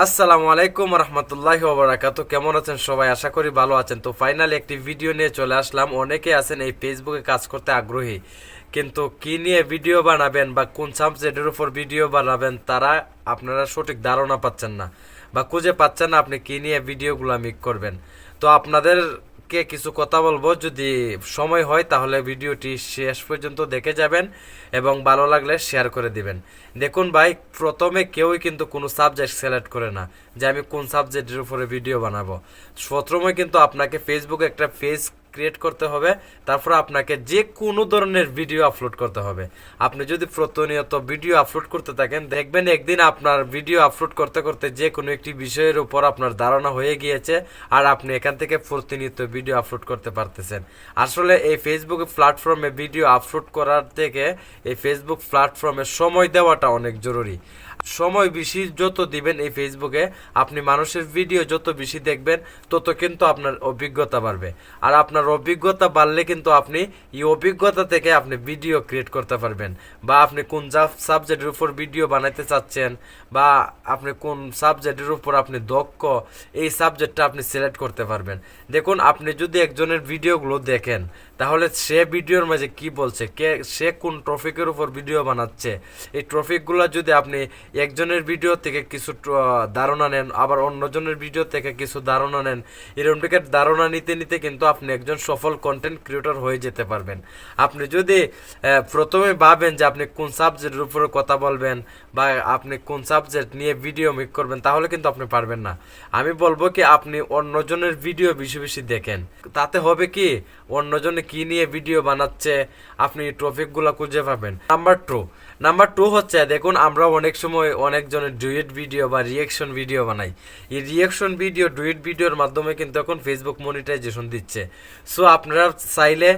আসসালামু আলাইকুম রহমতুল্লাহি ওয়া বারাকাতুহু। কেমন আছেন সবাই? আশা করি ভালো আছেন। তো ফাইনালি একটি ভিডিও নিয়ে চলে আসলাম। অনেকে আছেন এই ফেসবুকে কাজ করতে আগ্রহী, কিন্তু কি নিয়ে ভিডিও বানাবেন বা কোন সাবজেক্টের উপর ভিডিও বানাবেন তারা আপনারা সঠিক ধারণা পাচ্ছেন না বা খুঁজে পাচ্ছেন না আপনি কি নিয়ে ভিডিওগুলো মেক করবেন। তো আপনাদেরকে কিছু কথা বলবো, যদি সময় হয় তাহলে ভিডিওটি শেষ পর্যন্ত দেখে যাবেন এবং ভালো লাগলে শেয়ার করে দিবেন। দেখুন ভাই, প্রথমে কেউই কিন্তু কোনো সাবজেক্ট সিলেক্ট করে না যে আমি কোন সাবজেক্টের উপরে ভিডিও বানাবো। প্রথমে কিন্তু আপনাকে ফেসবুকে একটা পেজ ক্রিয়েট করতে হবে, তারপর আপনাকে যে কোনো ধরনের ভিডিও আপলোড করতে হবে। আপনি যদি প্রতিনিয়ত ভিডিও আপলোড করতে থাকেন, দেখবেন একদিন আপনার ভিডিও আপলোড করতে করতে যে কোনো একটি বিষয়ের উপর আপনার ধারণা হয়ে গিয়েছে আর আপনি এখান থেকে প্রতিনিয়ত ভিডিও আপলোড করতে পারতেছেন। আসলে এই ফেসবুক প্ল্যাটফর্মে ভিডিও আপলোড করার থেকে এই ফেসবুক প্ল্যাটফর্মে সময় দেওয়াটা অনেক জরুরি। সময় বেশি যত দিবেন এই ফেসবুকে, আপনি মানুষের ভিডিও যত বেশি দেখবেন তত কিন্তু আপনার অভিজ্ঞতা বাড়বে। আর আপনার অভিজ্ঞতা বাড়লে কিন্তু আপনি এই অভিজ্ঞতা থেকে আপনি ভিডিও ক্রিয়েট করতে পারবেন, বা আপনি কোন সাবজেক্টের উপর ভিডিও বানাইতে চাচ্ছেন বা আপনি কোন সাবজেক্টের উপর আপনি দক্ষ, এই সাবজেক্টটা আপনি সিলেক্ট করতে পারবেন। দেখুন, আপনি যদি একজনের ভিডিওগুলো দেখেন তাহলে সে ভিডিওর মাঝে কি বলছে, সে কোন টপিকের উপর ভিডিও বানাচ্ছে, এই টপিকগুলো যদি আপনি একজনের ভিডিও থেকে কিছু ধারণা নেন, আবার অন্যজনের ভিডিও থেকে কিছু ধারণা নেন, এরকম থেকে ধারণা নিতে নিতে কিন্তু আপনি একজন সফল কন্টেন্ট ক্রিয়েটর হয়ে যেতে পারবেন। আপনি যদি প্রথমে ভাবেন যে আপনি কোন সাবজেক্টের উপরে কথা বলবেন বা আপনি কোন সাবজেক্ট নিয়ে ভিডিও মেক করবেন, তাহলে কিন্তু আপনি পারবেন না। আমি বলবো কি, আপনি অন্যজনের ভিডিও বেশি বেশি দেখেন, তাতে হবে কি অন্যজনে কি নিয়ে ভিডিও বানাচ্ছে আপনি টপিকগুলো খুঁজে পাবেন। নাম্বার টু হচ্ছে, দেখুন আমরা অনেক সময় অনেকজনের ডুয়েট ভিডিও বা রিয়েকশন ভিডিও বানাই। এই রিয়েকশন ভিডিও, ডুয়েট ভিডিওর মাধ্যমে কিন্তু এখন ফেসবুক মনিটাইজেশন দিচ্ছে। সো আপনারা চাইলে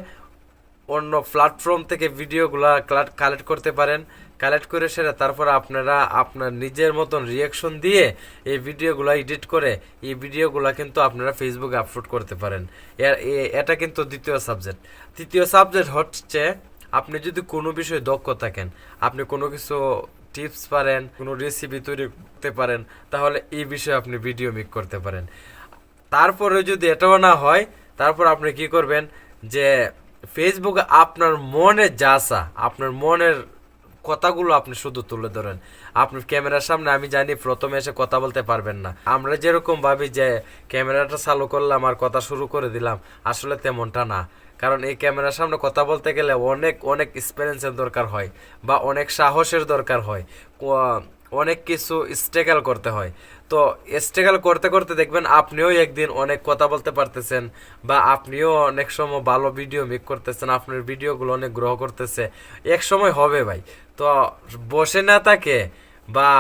অন্য প্ল্যাটফর্ম থেকে ভিডিওগুলা কালেক্ট করতে পারেন। কালেক্ট করে সেটা তারপর আপনারা আপনার নিজের মতন রিয়াকশন দিয়ে এই ভিডিওগুলো এডিট করে এই ভিডিওগুলো কিন্তু আপনারা ফেসবুকে আপলোড করতে পারেন। এটা কিন্তু দ্বিতীয় সাবজেক্ট। তৃতীয় সাবজেক্ট হচ্ছে, আপনি যদি কোনো বিষয়ে দক্ষ থাকেন, আপনি কোনো কিছু টিপস পারেন, কোনো রেসিপি তৈরি করতে পারেন, তাহলে এই বিষয়ে আপনি ভিডিও মেক করতে পারেন। তারপরে যদি এটাও না হয়, তারপর আপনি কি করবেন যে ফেসবুকে আপনার মনে যা আসা, আপনার মনের কথাগুলো আপনি শুধু তুলে ধরেন। আপনি ক্যামেরার সামনে, আমি জানি প্রথমে এসে কথা বলতে পারবেন না, আমরা যেরকম ভাবি যে ক্যামেরাটা চালু করলাম আর কথা শুরু করে দিলাম, আসলে তেমনটা না। কারণ এই ক্যামেরার সামনে কথা বলতে গেলে অনেক অনেক এক্সপিরিয়েন্সের দরকার হয় বা অনেক সাহসের দরকার হয়, অনেক কিছু স্ট্রাগল করতে হয়। তো স্ট্রাগল করতে করতে দেখবেন আপনিও একদিন অনেক কথা বলতে পারতেছেন বা আপনিও অনেক সময় ভালো ভিডিও মেক করতেছেন, আপনার ভিডিওগুলো অনেক গ্রহ করতেছে। এক সময় হবে ভাই। তো বসে না থাকে বা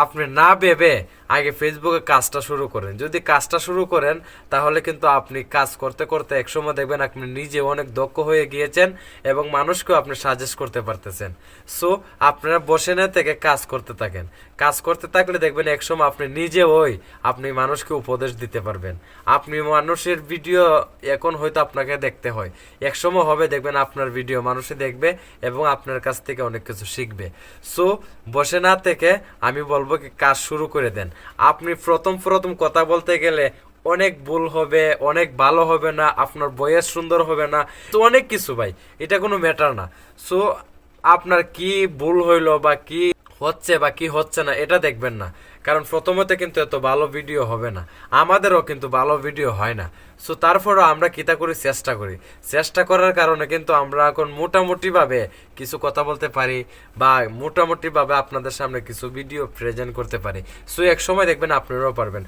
আপনি না ভেবে আগে ফেসবুকে কাজটা শুরু করেন। যদি কাজটা শুরু করেন তাহলে কিন্তু আপনি কাজ করতে করতে একসময় দেখবেন আপনি নিজে অনেক দক্ষ হয়ে গিয়েছেন এবং মানুষকেও আপনি সাজেস্ট করতে পারতেছেন। সো আপনারা বসে না থেকে কাজ করতে থাকেন। কাজ করতে থাকলে দেখবেন একসময় আপনি নিজে আপনি মানুষকে উপদেশ দিতে পারবেন। আপনি মানুষের ভিডিও এখন হয়তো আপনাকে দেখতে হয়, একসময় হবে দেখবেন আপনার ভিডিও মানুষে দেখবে এবং আপনার কাছ থেকে অনেক কিছু শিখবে। সো বসে না থেকে আমি বলবো কি, কাজ শুরু করে দেন। আপনি প্রথম প্রথম কথা বলতে গেলে অনেক ভুল হবে, অনেক ভালো হবে না, আপনার ভয়েস সুন্দর হবে না, তো অনেক কিছু ভাই, এটা কোনো ম্যাটার না। সো আপনার কি ভুল হইলো বা কি হচ্ছে বা কি হচ্ছে না এটা দেখবেন না, কারণ প্রথমত কিন্তু এত ভালো ভিডিও হবে না, আমাদেরও কিন্তু ভালো ভিডিও হয় না। সো তারপরও আমরা কিতা করি, চেষ্টা করার কারণে কিন্তু আমরা এখন মোটামুটিভাবে কিছু কথা বলতে পারি বা মোটামুটিভাবে আপনাদের সামনে কিছু ভিডিও প্রেজেন্ট করতে পারি। সো এক সময় দেখবেন আপনারাও পারবেন।